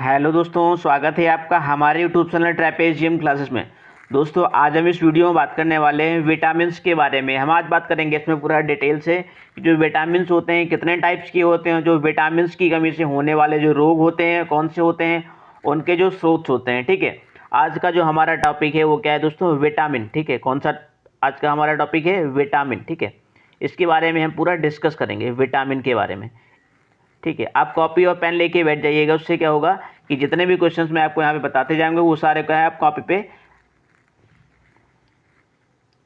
Hello दोस्तों, स्वागत है आपका हमारे यूट्यूब चैनल ट्रेपेजियम क्लासेस में। दोस्तों आज हम इस वीडियो में बात करने वाले हैं विटामिन्स के बारे में। हम आज बात करेंगे इसमें पूरा डिटेल से कि जो विटामिन्स होते हैं कितने टाइप्स के होते हैं, जो विटामिन्स की कमी से होने वाले जो रोग होते हैं कौन से होते हैं, उनके जो स्रोत होते हैं। ठीक है, आज का जो हमारा टॉपिक है वो क्या है दोस्तों, विटामिन। ठीक है, कौन सा आज का हमारा टॉपिक है, विटामिन। ठीक है, इसके बारे में हम पूरा डिस्कस करेंगे विटामिन के बारे में। ठीक है, आप कॉपी और पेन लेके बैठ जाइएगा। उससे क्या होगा कि जितने भी क्वेश्चंस मैं आपको यहाँ पे बताते जाएंगे वो सारे क्या है आप कॉपी पे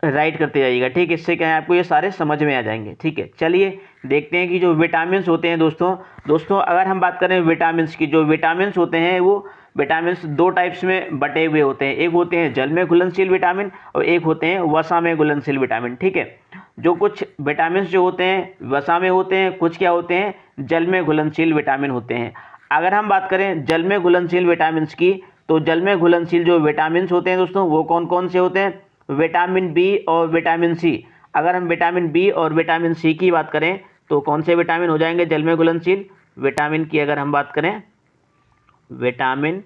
राइट करते जाइएगा। ठीक है, इससे क्या है आपको ये सारे समझ में आ जाएंगे। ठीक है, चलिए देखते हैं कि जो विटामिन्स होते हैं दोस्तों अगर हम बात करें विटामिन्स की, जो विटामिन्स होते हैं वो विटामिन्स दो टाइप्स में बटे हुए होते हैं। एक होते हैं जल में घुलनशील विटामिन और एक होते हैं वसा में घुलनशील विटामिन। ठीक है, जो कुछ विटामिन्स जो होते हैं वसा में होते हैं, कुछ क्या होते हैं जल में घुलनशील विटामिन होते हैं। अगर हम बात करें जल में घुलनशील विटामिन्स की, तो जल में घुलनशील जो विटामिन्स होते हैं दोस्तों वो कौन कौन से होते हैं, विटामिन बी और विटामिन सी। अगर हम विटामिन बी और विटामिन सी की बात करें तो कौन से विटामिन हो जाएंगे जल में घुलनशील विटामिन की। अगर हम बात करें विटामिन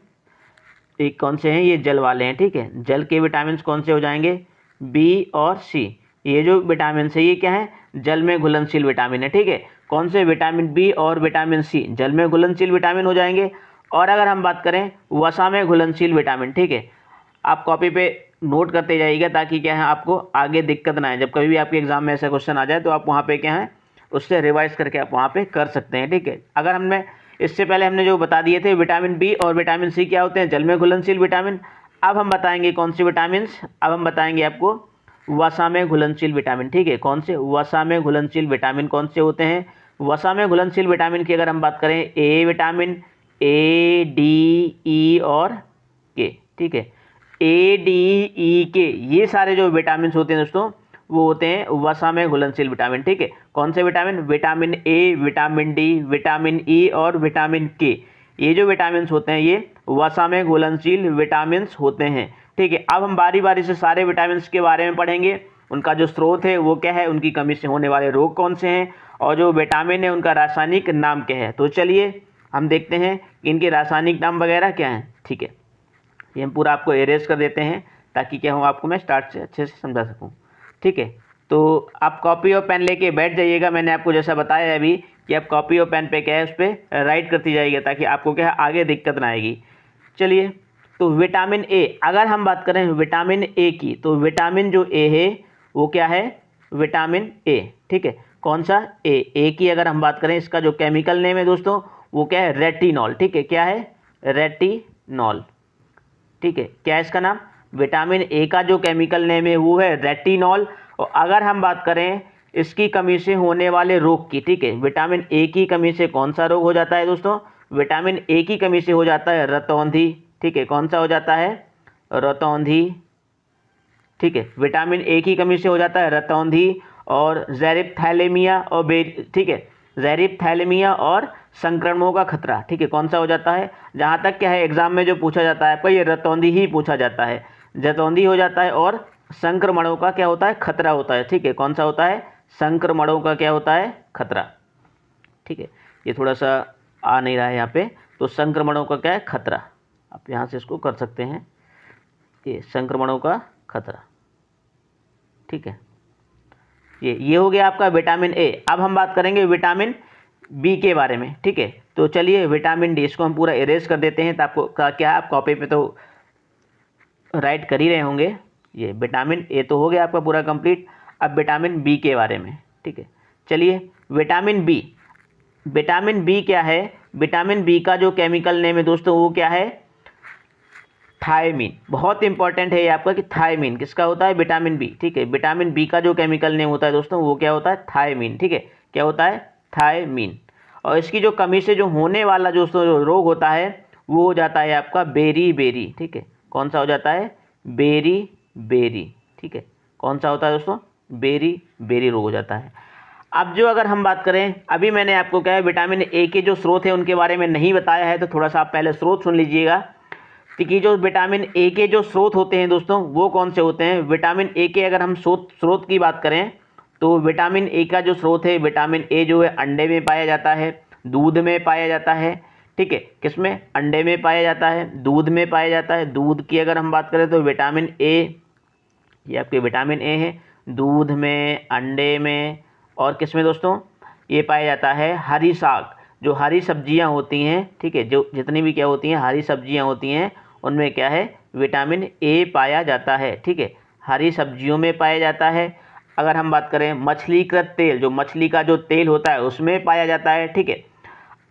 एक कौन से हैं, ये जल वाले हैं। ठीक है, जल के विटामिन कौन से हो जाएंगे, बी और सी। ये जो विटामिन है ये क्या है, जल में घुलनशील विटामिन है। ठीक है, कौन से विटामिन बी और विटामिन सी जल में घुलनशील विटामिन हो जाएंगे। और अगर हम बात करें वसा में घुलनशील विटामिन, ठीक है, आप कॉपी पे नोट करते जाइएगा ताकि क्या है आपको आगे दिक्कत ना आए। जब कभी भी आपके एग्जाम में ऐसा क्वेश्चन आ जाए तो आप वहाँ पे क्या है उससे रिवाइज करके आप वहाँ पे कर सकते हैं। ठीक है, अगर हमने इससे पहले हमने जो बता दिए थे विटामिन बी और विटामिन सी क्या होते हैं, जल में घुलनशील विटामिन। अब हम बताएंगे कौन सी विटामिन, अब हम बताएंगे आपको वसा में घुलनशील विटामिन। ठीक है, कौन से वसा में घुलनशील विटामिन कौन से होते हैं। वसा में घुलनशील विटामिन की अगर हम बात करें A vitamin, A D E और के। ठीक है, ए डी ई के ये सारे जो विटामिन होते हैं दोस्तों वो होते हैं वसा में घुलनशील विटामिन। ठीक है, कौन से vitamin, vitamin A, vitamin D, vitamin E और विटामिन के। ये जो विटामिन होते हैं ये वसा में घुलनशील विटामिन होते हैं। ठीक है, अब हम बारी बारी से सारे विटामिन के बारे में पढ़ेंगे, उनका जो स्रोत है वो क्या है, उनकी कमी से होने वाले रोग कौन से हैं और जो विटामिन है उनका रासायनिक नाम क्या है। तो चलिए हम देखते हैं कि इनके रासायनिक नाम वगैरह क्या हैं। ठीक है, ये हम पूरा आपको एरेज कर देते हैं ताकि क्या हो आपको मैं स्टार्ट से अच्छे से समझा सकूं। ठीक है, तो आप कॉपी और पेन लेके बैठ जाइएगा। मैंने आपको जैसा बताया है अभी कि आप कॉपी और पेन पे क्या है उस पर राइट करती जाइएगा ताकि आपको क्या है आगे दिक्कत ना आएगी। चलिए, तो विटामिन ए, अगर हम बात करें विटामिन ए की, तो विटामिन जो ए है वो क्या है, विटामिन ए। ठीक है, कौन सा, ए की अगर हम बात करें इसका जो केमिकल नेम है दोस्तों वो क्या है, रेटिनॉल। ठीक है, क्या है, रेटिनॉल। ठीक है, क्या है इसका नाम, विटामिन ए का जो केमिकल नेम है वो है रेटिनॉल। और अगर हम बात करें इसकी कमी से होने वाले रोग की, ठीक है, विटामिन ए की कमी से कौन सा रोग हो जाता है दोस्तों, विटामिन ए की कमी से हो जाता है रतौंधी। ठीक है, कौन सा हो जाता है, रतौंधी। ठीक है, विटामिन ए की कमी से हो जाता है रतौंधी और ज़ेरिप्थैलेमिया और ठीक है, ज़ेरिप्थैलेमिया और संक्रमणों का खतरा। ठीक है, कौन सा हो जाता है, जहाँ तक क्या है एग्जाम में जो पूछा जाता है आपका ये रतौंधी ही पूछा जाता है, रतौंधी हो जाता है और संक्रमणों का क्या होता है, खतरा होता है। ठीक है, कौन सा होता है, संक्रमणों का क्या होता है, खतरा। ठीक है, ये थोड़ा सा आ नहीं रहा है यहाँ पे, तो संक्रमणों का क्या है, खतरा। आप यहाँ से इसको कर सकते हैं, ये संक्रमणों का खतरा। ठीक है, ये हो गया आपका विटामिन ए। अब हम बात करेंगे विटामिन बी के बारे में। ठीक है, तो चलिए विटामिन डी इसको हम पूरा इरेज कर देते हैं तो आपको क्या आप कॉपी पे तो राइट कर ही रहे होंगे। ये विटामिन ए तो हो गया आपका पूरा कंप्लीट। अब विटामिन बी के बारे में। ठीक है, चलिए विटामिन बी, विटामिन बी क्या है, विटामिन बी का जो केमिकल नेम है दोस्तों वो क्या है, थायमीन। बहुत इंपॉर्टेंट है ये आपका कि थायमीन किसका होता है, विटामिन बी। ठीक है, विटामिन बी का जो केमिकल नेम होता है दोस्तों वो क्या होता है, थायमीन। ठीक है, क्या होता है, थायमीन। और इसकी जो कमी से जो होने वाला दोस्तों जो रोग होता है वो हो जाता है आपका बेरी बेरी। ठीक है, कौन सा हो जाता है, बेरी बेरी। ठीक है, कौन सा होता है दोस्तों, बेरी बेरी रोग हो जाता है। अब जो अगर हम बात करें, अभी मैंने आपको क्या है विटामिन ए के जो स्रोत है उनके बारे में नहीं बताया है, तो थोड़ा सा आप पहले स्रोत सुन लीजिएगा कि जो विटामिन ए के जो स्रोत होते हैं दोस्तों वो कौन से होते हैं। विटामिन ए के अगर हम स्रोत की बात करें तो विटामिन ए का जो स्रोत है, विटामिन ए जो है अंडे में पाया जाता है, दूध में पाया जाता है। ठीक है। किसमें? अंडे में पाया जाता है, दूध में पाया जाता है। दूध की अगर हम बात करें तो विटामिन ए, ये आपके विटामिन ए है, दूध में, अंडे में, और किसमें दोस्तों? ये पाया जाता है हरी साग, जो हरी सब्जियां होती हैं, ठीक है, जो जितनी भी क्या होती हैं हरी सब्जियां होती हैं, उनमें क्या है? विटामिन ए पाया जाता है, ठीक है, हरी सब्जियों में पाया जाता है। अगर हम बात करें मछलीकृत तेल, जो मछली का जो तेल होता है उसमें पाया जाता है, ठीक है।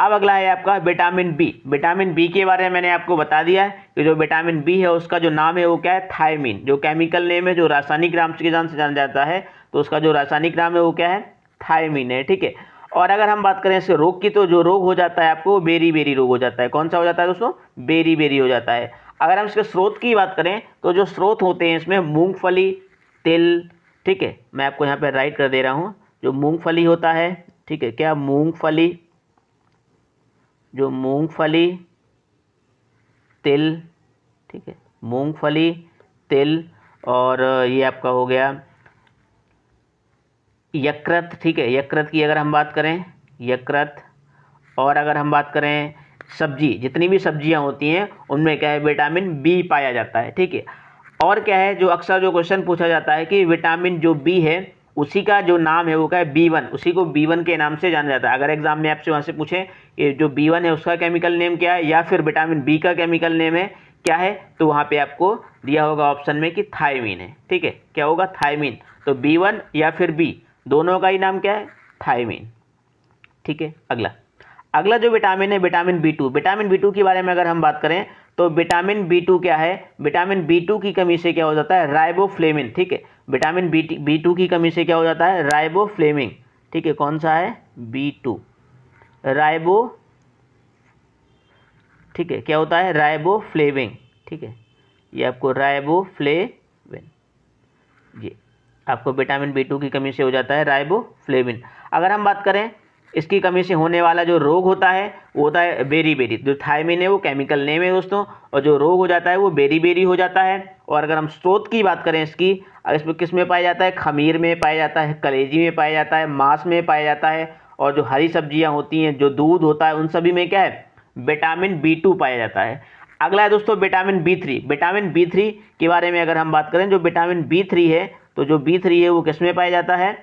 अब अगला है आपका विटामिन बी। विटामिन बी के बारे में मैंने आपको बता दिया है कि जो विटामिन बी है उसका जो नाम है वो क्या है? थायमीन। जो केमिकल नेम है, जो रासायनिक नाम से जाना जाता है, तो उसका जो रासायनिक नाम है वो क्या है? थायमीन है, ठीक है। और अगर हम बात करें इसके रोग की, तो जो रोग हो जाता है आपको बेरी बेरी रोग हो जाता है। कौन सा हो जाता है दोस्तों? बेरी बेरी हो जाता है। अगर हम इसके स्रोत की बात करें तो जो स्रोत होते हैं इसमें मूंगफली, तिल, ठीक है, मैं आपको यहाँ पे राइट कर दे रहा हूँ। जो मूंगफली होता है, ठीक है, क्या? मूंगफली, जो मूंगफली, तिल, ठीक है, मूंगफली, तिल, और ये आपका हो गया यकृत, ठीक है। यकृत की अगर हम बात करें, यकृत, और अगर हम बात करें सब्जी, जितनी भी सब्जियां होती हैं उनमें क्या है? विटामिन बी पाया जाता है, ठीक है। और क्या है, जो अक्सर जो क्वेश्चन पूछा जाता है कि विटामिन जो बी है उसी का जो नाम है वो क्या है? B1, उसी को B1 के नाम से जाना जाता है। अगर एग्जाम में आपसे वहाँ से पूछें कि जो B1 है उसका केमिकल नेम क्या है, या फिर विटामिन बी का केमिकल नेम है क्या है, तो वहाँ पे आपको दिया होगा ऑप्शन में कि थायमीन है, ठीक है। क्या होगा? थायमीन। तो B1 या फिर B, दोनों का ही नाम क्या है? थायमीन, ठीक है। अगला अगला जो विटामिन है विटामिन B2। विटामिन B2 के बारे में अगर हम बात करें तो विटामिन B2 क्या है? विटामिन B2 की कमी से क्या हो जाता है? राइबोफ्लेविन, ठीक है। विटामिन B2 की कमी से क्या हो जाता है? राइबोफ्लेविन, ठीक है। कौन सा है? B2, राइबो, ठीक है, क्या होता है? राइबोफ्लेविन, ठीक है, ये आपको राइबोफ्लेविन, ये आपको विटामिन B2 की कमी से हो जाता है राइबोफ्लेविन। अगर हम बात करें इसकी कमी से होने वाला जो रोग होता है वो होता है बेरी बेरी। जो थायमीन है वो केमिकल नेम है दोस्तों, और जो रोग हो जाता है वो बेरी बेरी हो जाता है। और अगर हम स्रोत की बात करें इसकी, इसमें किस में पाया जाता है? खमीर में पाया जाता है, कलेजी में पाया जाता है, मांस में पाया जाता है, और जो हरी सब्जियां होती हैं, जो दूध होता है, उन सभी में क्या है? विटामिन B2 पाया जाता है। अगला है दोस्तों विटामिन B3। विटामिन B3 के बारे में अगर हम बात करें, जो विटामिन B3 है, तो जो B3 है वो किस में पाया जाता है?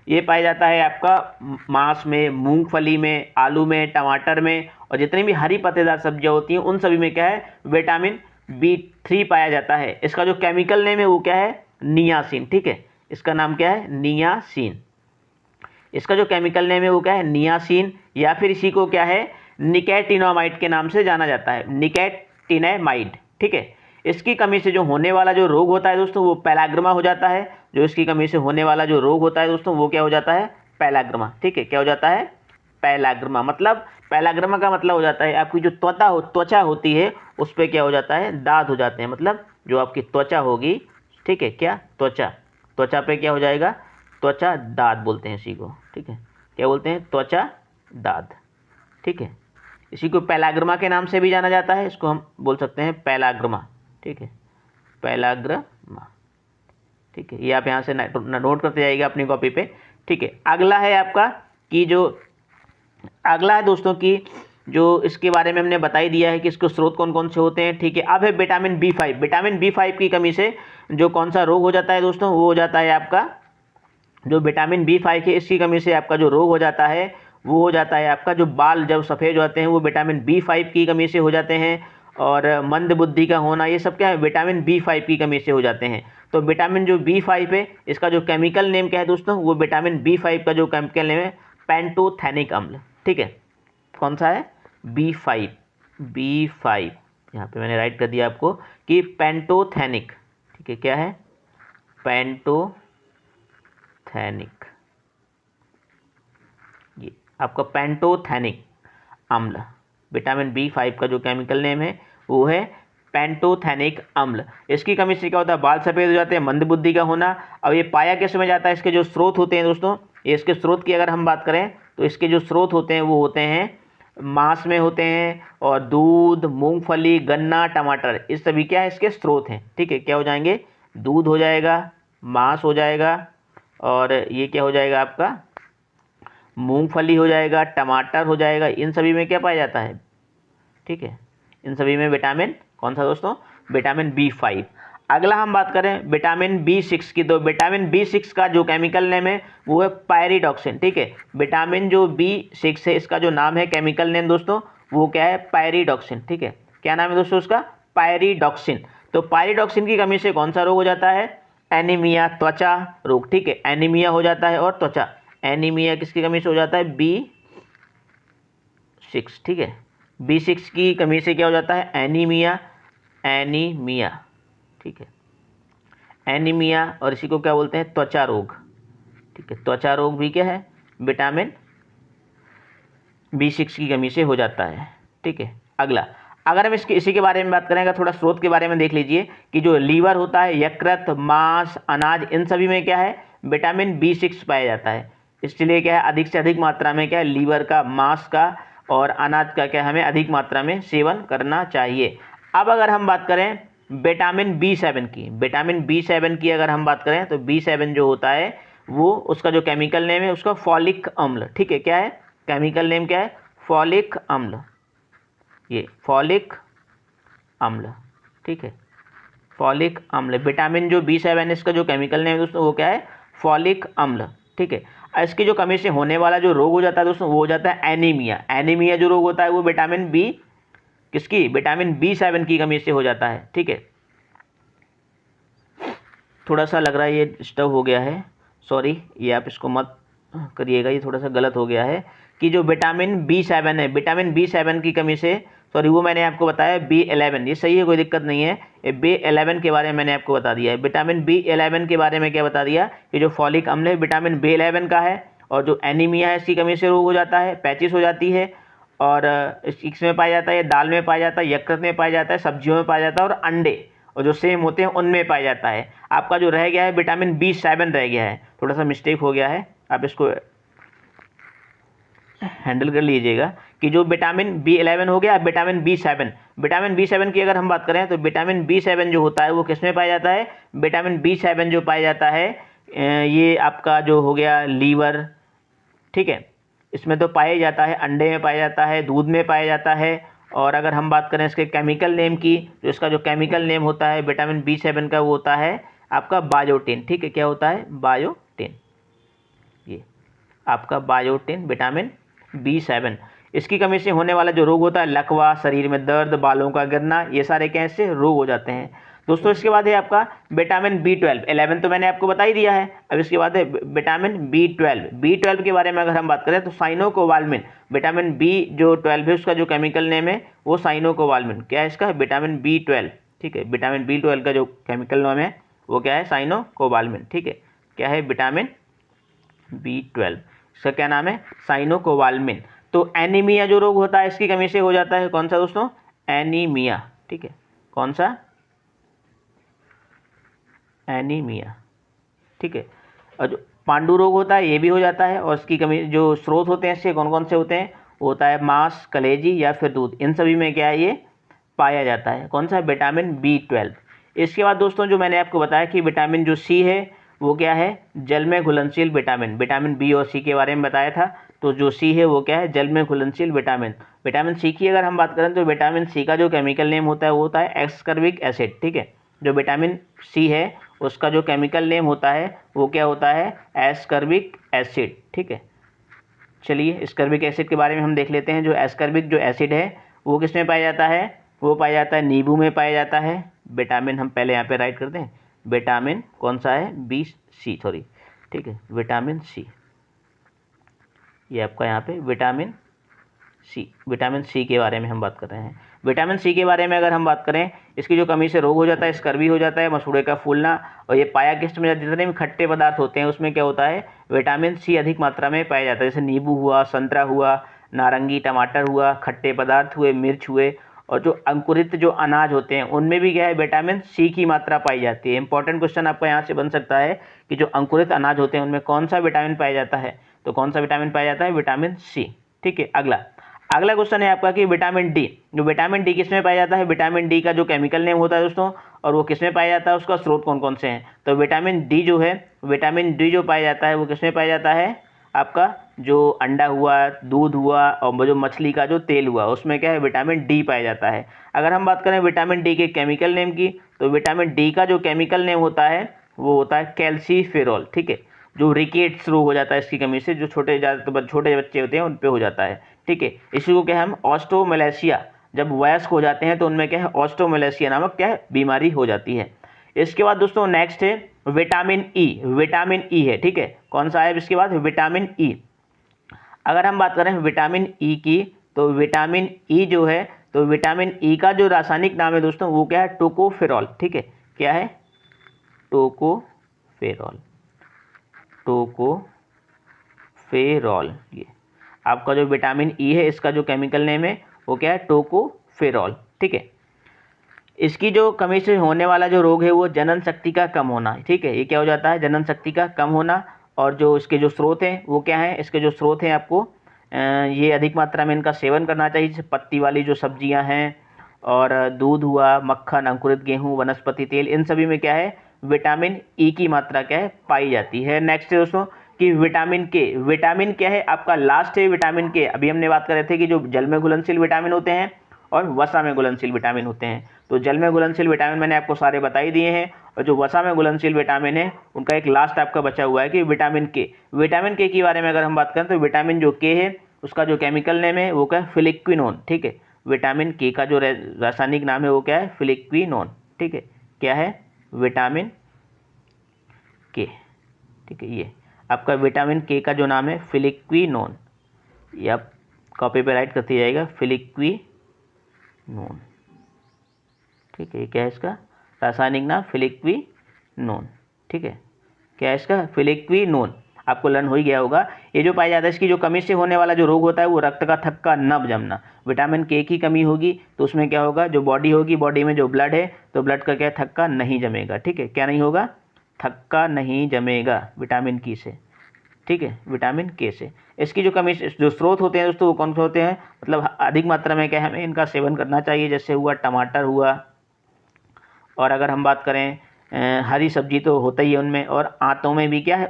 ये पाया जाता है आपका मांस में, मूंगफली में, आलू में, टमाटर में, और जितनी भी हरी पत्तेदार सब्जियां होती हैं उन सभी में क्या है? विटामिन B3 पाया जाता है। इसका जो केमिकल नेम है वो क्या है? नियासिन, ठीक है। इसका नाम क्या है? नियासिन। इसका जो केमिकल नेम है वो क्या है? नियासिन, या फिर इसी को क्या है? निकेटिनामाइड के नाम से जाना जाता है, निकेटिनामाइड, ठीक है। इसकी कमी से जो होने वाला जो रोग होता है दोस्तों वो पैलाग्रमा हो जाता है। जो इसकी कमी से होने वाला जो रोग होता है दोस्तों वो क्या हो जाता है? पैलाग्रमा, ठीक है। क्या हो जाता है? पैलाग्रमा। मतलब पैलाग्रमा का मतलब हो जाता है आपकी जो त्वचा होती है उस पर क्या हो जाता है? दाद हो जाते हैं। मतलब जो आपकी त्वचा होगी, ठीक है, क्या? त्वचा, त्वचा पे क्या हो जाएगा? त्वचा दाद बोलते हैं इसी को, ठीक है। क्या बोलते हैं? त्वचा दाद, ठीक है। इसी को पैलाग्रमा के नाम से भी जाना जाता है, इसको हम बोल सकते हैं पैलाग्रमा, ठीक है, पैलाग्रमा, ठीक है। ये आप यहाँ से नोट करते जाइएगा अपनी कॉपी पे, ठीक है। अगला है आपका कि जो अगला है दोस्तों कि जो इसके बारे में हमने बता ही दिया है कि इसके स्रोत कौन कौन से होते हैं, ठीक है। अब है विटामिन B5। विटामिन B5 की कमी से जो कौन सा रोग हो जाता है दोस्तों? वो हो जाता है आपका जो विटामिन B5 है, इसकी कमी से आपका जो रोग हो जाता है वो हो जाता है आपका जो बाल जब सफ़ेद हो जाते हैं वो विटामिन B5 की कमी से हो जाते हैं। और मंद बुद्धि का होना, ये सब क्या है? विटामिन B5 की कमी से हो जाते हैं। तो विटामिन जो B5 है इसका जो केमिकल नेम क्या है दोस्तों? वो विटामिन B5 का जो केमिकल नेम है पेंटोथेनिक अम्ल, ठीक है। कौन सा है? B5, B5, यहाँ पे मैंने राइट कर दिया आपको कि पेंटोथेनिक, ठीक है। क्या है? पेंटोथेनिक, ये आपका पेंटोथेनिक अम्ल। विटामिन B5 का जो केमिकल नेम है वो है पेंटोथेनिक अम्ल। इसकी कमी से क्या होता है? बाल सफ़ेद हो जाते हैं, मंदबुद्धि का होना। अब ये पाया किस में जाता है? इसके जो स्रोत होते हैं दोस्तों, ये इसके स्रोत की अगर हम बात करें तो इसके जो स्रोत होते हैं वो होते हैं मांस में होते हैं, और दूध, मूंगफली, गन्ना, टमाटर, इस सभी क्या है? इसके स्रोत हैं, ठीक है। क्या हो जाएंगे? दूध हो जाएगा, मांस हो जाएगा, और ये क्या हो जाएगा आपका? मूंगफली हो जाएगा, टमाटर हो जाएगा। इन सभी में क्या पाया जाता है? ठीक है, इन सभी में विटामिन कौन सा दोस्तों, विटामिन B5। अगला हम बात करें विटामिन B6 की, तो विटामिन B6 का जो केमिकल नेम है वो है पायरिडॉक्सिन। ठीक है, विटामिन जो B6 है इसका जो नाम है केमिकल नेम दोस्तों वो क्या है, पायरिडॉक्सिन। ठीक है, क्या नाम है दोस्तों उसका, पायरिडॉक्सिन। तो पायरिडॉक्सिन की कमी से कौन सा रोग हो जाता है, एनीमिया, त्वचा रोग। ठीक है, एनीमिया हो जाता है और त्वचा, एनीमिया किसकी कमी से हो जाता है, B6। ठीक है, B6 की कमी से क्या हो जाता है, एनीमिया, एनीमिया। ठीक है, एनीमिया, और इसी को क्या बोलते हैं, त्वचा रोग। ठीक है, त्वचा रोग भी क्या है, विटामिन B6 की कमी से हो जाता है। ठीक है, अगला अगर हम इसी के बारे में बात करेंगे, थोड़ा स्रोत के बारे में देख लीजिए कि जो लीवर होता है, यकृत, मांस, अनाज, इन सभी में क्या है, विटामिन B6 पाया जाता है। इसलिए क्या है, अधिक से अधिक मात्रा में क्या है, लीवर का, मांस का और अनाज का क्या हमें अधिक मात्रा में सेवन करना चाहिए। अब अगर हम बात करें विटामिन B7 की, विटामिन B7 की अगर हम बात करें तो B7 जो होता है वो, उसका जो केमिकल नेम है उसका फॉलिक अम्ल। ठीक है, क्या है, केमिकल नेम क्या है, फॉलिक अम्ल, ये फॉलिक अम्ल। ठीक है, फॉलिक अम्ल, विटामिन जो B7 इसका जो केमिकल नेम है दोस्तों वो क्या है, फॉलिक अम्ल। ठीक है, इसकी जो कमी से होने वाला जो रोग हो जाता है दोस्तों वो हो जाता है एनीमिया। एनीमिया जो रोग होता है वो विटामिन किसकी, विटामिन B7 की कमी से हो जाता है। ठीक है, थोड़ा सा लग रहा है ये डिस्टर्ब हो गया है, सॉरी, ये आप इसको मत करिएगा, ये थोड़ा सा गलत हो गया है कि जो विटामिन B7 है, विटामिन B7 की कमी से, सॉरी वो मैंने आपको बताया B11, ये सही है, कोई दिक्कत नहीं है, ये B11 के बारे में मैंने आपको बता दिया है। विटामिन B11 के बारे में क्या बता दिया कि जो फॉलिक अम्ल है विटामिन B11 का है, और जो एनीमिया है इसकी कमी से रोग हो जाता है, पैचिस हो जाती है, और इसमें पाया जाता है, दाल में पाया जाता है, यकृत में पाया जाता है, सब्जियों में पाया जाता है, और अंडे और जो सेम होते हैं उनमें पाया जाता है। आपका जो रह गया है विटामिन B7 रह गया है, थोड़ा सा मिस्टेक हो गया है, आप इसको हैंडल कर लीजिएगा कि जो विटामिन B11 हो गया, विटामिन B7, विटामिन B7 की अगर हम बात करें तो विटामिन B7 जो होता है वो किस में पाया जाता है, विटामिन B7 जो पाया जाता है ये आपका जो हो गया लीवर। ठीक है, इसमें तो पाया जाता है, अंडे में पाया जाता है, दूध में पाया जाता है, और अगर हम बात करें इसके केमिकल नेम की, तो इसका जो केमिकल नेम होता है विटामिन B7 का वो होता है आपका बायोटिन। ठीक है, क्या होता है, बायोटिन, ये आपका बायोटिन, विटामिन B7। इसकी कमी से होने वाला जो रोग होता है लकवा, शरीर में दर्द, बालों का गिरना, ये सारे कैसे रोग हो जाते हैं दोस्तों। इसके बाद है आपका विटामिन B12, 11 तो मैंने आपको बता ही दिया है। अब इसके बाद है विटामिन B12 के बारे में अगर हम बात करें तो साइनोकोबाल्मिन, विटामिन B जो 12 है उसका जो केमिकल नेम है वो साइनोकोबाल्मिन। क्या है इसका, विटामिन B12। ठीक है, विटामिन B12 का जो केमिकल नेम है वो क्या है, साइनोकोबाल्मिन। ठीक है, क्या है, विटामिन B12, इसका क्या नाम है, साइनोकोबाल्मिन। तो एनीमिया जो रोग होता है इसकी कमी से हो जाता है, कौन सा दोस्तों, एनीमिया। ठीक है, कौन सा, एनीमिया। ठीक है, और जो पांडु रोग होता है ये भी हो जाता है, और इसकी कमी जो स्रोत होते हैं इससे कौन कौन से होते हैं, होता है मांस, कलेजी या फिर दूध, इन सभी में क्या है ये पाया जाता है, कौन सा, विटामिन B12। इसके बाद दोस्तों जो मैंने आपको बताया कि विटामिन जो C है वो क्या है, जल में घुलनशील विटामिन, विटामिन B और C के बारे में बताया था। तो जो C है वो क्या है, जल में घुलनशील विटामिन। विटामिन C की अगर हम बात करें तो विटामिन C का जो केमिकल नेम होता है वो होता है एस्कर्बिक एसिड। ठीक है, जो विटामिन C है उसका जो केमिकल नेम होता है वो क्या होता है, एस्कर्बिक एसिड। ठीक है, चलिए एस्कर्बिक एसिड के बारे में हम देख लेते हैं। जो एस्कर्बिक जो एसिड है वो किस में पाया जाता है, वो पाया जाता है नींबू में पाया जाता है। विटामिन हम पहले यहाँ पे राइट करते हैं, विटामिन कौन सा है, C, सॉरी। ठीक है, विटामिन C, ये आपका यहाँ पे विटामिन C के बारे में हम बात कर रहे हैं। विटामिन C के बारे में अगर हम बात करें, इसकी जो कमी से रोग हो जाता है, स्कर्वी हो जाता है, मसूड़े का फूलना, और ये पाया किस में, जितने भी खट्टे पदार्थ होते हैं उसमें क्या होता है, विटामिन C अधिक मात्रा में पाया जाता है। जैसे नींबू हुआ, संतरा हुआ, नारंगी, टमाटर हुआ, खट्टे पदार्थ हुए, मिर्च हुए, और जो अंकुरित जो अनाज होते हैं उनमें भी क्या है, विटामिन C की मात्रा पाई जाती है। इंपॉर्टेंट क्वेश्चन आपका यहाँ से बन सकता है कि जो अंकुरित अनाज होते हैं उनमें कौन सा विटामिन पाया जाता है, तो कौन सा विटामिन पाया जाता है, विटामिन C। ठीक है, अगला क्वेश्चन है आपका कि विटामिन डी, जो विटामिन डी किस में पाया जाता है, विटामिन डी का जो केमिकल नेम होता है दोस्तों, और वो किस में पाया जाता है, उसका स्रोत कौन कौन से हैं। तो विटामिन डी जो है, विटामिन डी जो पाया जाता है वो किस में पाया जाता है, आपका जो अंडा हुआ, दूध हुआ और जो मछली का जो तेल हुआ, उसमें क्या है विटामिन डी पाया जाता है। अगर हम बात करें विटामिन डी के केमिकल नेम की, तो विटामिन डी का जो केमिकल नेम होता है वो होता है कैल्सीफेरॉल, ठीक है। जो रिकेट्स रोग हो जाता है इसकी कमी से, जो छोटे छोटे बच्चे होते हैं उन पे हो जाता है, ठीक है। इसी को क्या हम ऑस्टोमेलेशिया, जब वयस्क हो जाते हैं तो उनमें क्या है ऑस्टोमेलेशिया नामक क्या है बीमारी हो जाती है। इसके बाद दोस्तों नेक्स्ट है विटामिन ई। विटामिन ई है, ठीक है। कौन सा है इसके बाद विटामिन ई। अगर हम बात करें विटामिन ई की, तो विटामिन ई जो है, तो विटामिन ई का जो रासायनिक नाम है दोस्तों वो क्या है टोकोफेरॉल, ठीक है। क्या है टोकोफेरॉल, टोकोफेरॉल। ये आपका जो विटामिन ई है इसका जो केमिकल नेम है वो क्या है टोकोफेरॉल, ठीक है। इसकी जो कमी से होने वाला जो रोग है वो जनन शक्ति का कम होना, ठीक है। ये क्या हो जाता है जनन शक्ति का कम होना। और जो इसके जो स्रोत हैं वो क्या है, इसके जो स्रोत हैं आपको ये अधिक मात्रा में इनका सेवन करना चाहिए, जैसे पत्ती वाली जो सब्जियां हैं और दूध हुआ, मक्खन, अंकुरित गेहूं, वनस्पति तेल, इन सभी में क्या है विटामिन ई की मात्रा क्या है पाई जाती है। नेक्स्ट है दोस्तों कि विटामिन के। विटामिन क्या है आपका लास्ट है विटामिन के। अभी हमने बात कर रहे थे कि जो जल में घुलनशील विटामिन होते हैं और वसा में घुलनशील विटामिन होते हैं। तो जल में घुलनशील विटामिन मैंने आपको सारे बता ही दिए हैं, और जो वसा में घुलनशील विटामिन है उनका एक लास्ट आपका बचा हुआ है कि विटामिन के। विटामिन के की बारे में अगर हम बात करें तो विटामिन जो के है उसका जो केमिकल नेम है वो क्या है फिलिक्विनोन, ठीक है। विटामिन के का जो रासायनिक नाम है वो क्या है फिलिक्विनोन, ठीक है। क्या है विटामिन के, ठीक है। ये आपका विटामिन के का जो नाम है फिलिक्विनोन, ये आप कॉपी पे राइट करते जाएगा फिलिक्विनोन, ठीक है। क्या है इसका रासायनिक नाम फिलिक्विनोन, ठीक है। क्या है इसका फिलिक्विनोन, आपको लर्न हो ही गया होगा। ये जो पाया जाता है इसकी जो कमी से होने वाला जो रोग होता है वो रक्त का थक्का न जमना। विटामिन के की कमी होगी तो उसमें क्या होगा जो बॉडी होगी, बॉडी में जो ब्लड है तो ब्लड का क्या थक्का नहीं जमेगा, ठीक है। क्या नहीं होगा थक्का नहीं जमेगा विटामिन की से, ठीक है, विटामिन के से। इसकी जो कमी जो स्रोत होते हैं दोस्तों वो कौन से होते हैं, मतलब अधिक मात्रा में क्या हमें इनका सेवन करना चाहिए, जैसे हुआ टमाटर हुआ, और अगर हम बात करें हरी सब्जी तो होता ही है उनमें, और आंतों में भी क्या है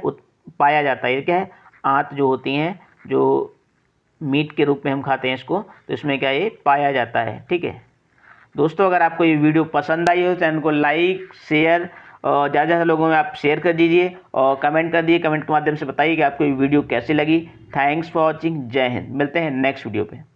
पाया जाता है। क्या है आंत जो होती हैं जो मीट के रूप में हम खाते हैं इसको, तो इसमें क्या ये पाया जाता है, ठीक है। दोस्तों अगर आपको ये वीडियो पसंद आई हो तो चैनल को लाइक शेयर और ज़्यादा लोगों में आप शेयर कर दीजिए और कमेंट कर दीजिए। कमेंट के माध्यम से बताइए कि आपको ये वीडियो कैसी लगी। Thanks for watching. जय हिंद। मिलते हैं नेक्स्ट वीडियो पे।